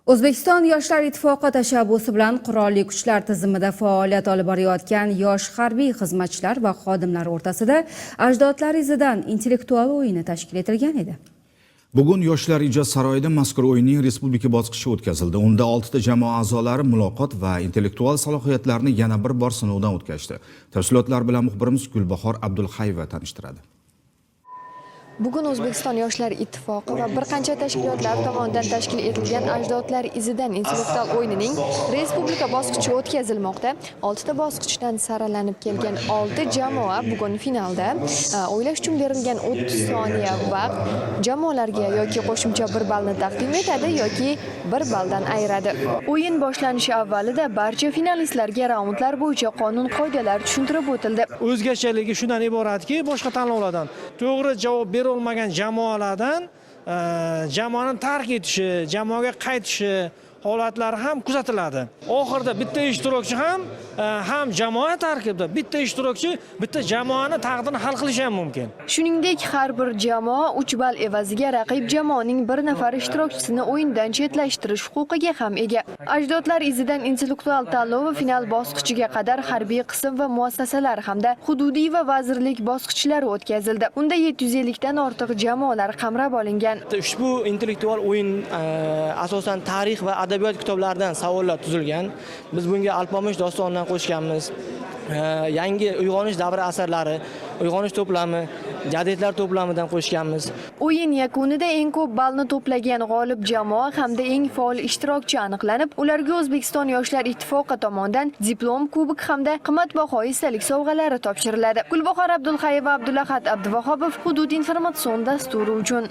O'zbekiston Yoshlar ittifoqi tashabbusi bilan qurolli kuchlar tizimida faoliyat olib borayotgan yosh harbiy xizmatchilar va xodimlar o'rtasida ajdodlar izidan intellektual o'yini tashkil etilgan edi. Bugun Yoshlar ijod saroyida mazkur o'yinning respublika bosqichi o'tkazildi. Unda 6 ta jamoa a'zolari muloqot va intellektual salohiyatlarni yana bir bor sinovdan o'tkazdi. Tafsilotlar bilan muxbirimiz Gulbahor Abdulxayeva tanishtiradi. Bugun O'zbekiston Yoshlar ittifoqi va bir qancha tashkilotlar tomonidan tashkil etilgan ajdodlar izidan intellektual o'yinining respublika bosqichi o'tkazilmoqda. 6 ta bosqichdan saralanib kelgan 6 jamoa bugun finalda. O'ylash uchun berilgan 30 soniya vaqt jamoalarga yoki qo'shimcha 1 ballni taqdim etadi yoki 1 balldan ayiradi. O'yin boshlanishi avvalida barcha finalistlarga raundlar bo'yicha qonun-qoidalar tushuntirib o'tildi. O'zgachaligi shundan iboratki, boshqa tanlovlardan to'g'ri javob olmagan jamoalardan jamoani tark etishi, jamoaga qaytishi holatlari ham kuzatiladi. Oxirida bitta ishtirokchi ham jamoa tarkibida bitta ishtirokchi bitta jamoani taqdirini hal qilishi ham mumkin. Shuningdek, har bir jamoa 3 ball evaziga raqib jamoaning bir nafar ishtirokchisini o'yindan chetlashtirish huquqiga ham ega. Ajdodlar izidan intellektual tanlovi final bosqichiga qadar harbiy qism va muassasalar hamda hududiy va vazirlik bosqichlari o'tkazildi. Unda 750 dan ortiq jamoalar qamrab olingan. Ushbu intellektual o'yin asosan tarix va adabiyot kitoblaridan savollar tuzilgan. Biz bunga Alpomish dostonidan qo'shganmiz. Yangi uyg'onish davri asarlari, uyg'onish to'plami, jadidlar to'plamidan qo'shganmiz. O'yin yakunida eng ko'p ballni to'plagan g'olib jamoa hamda eng faol ishtirokchi aniqlanib, ularga O'zbekiston Yoshlar ittifoqi tomonidan diplom, kubok hamda qimmatbaho esdalik sovg'alari topshiriladi. Gulbahor Abdulxayeva, Abdulahad Abduvahobov, Hudud informatsion dasturi uchun.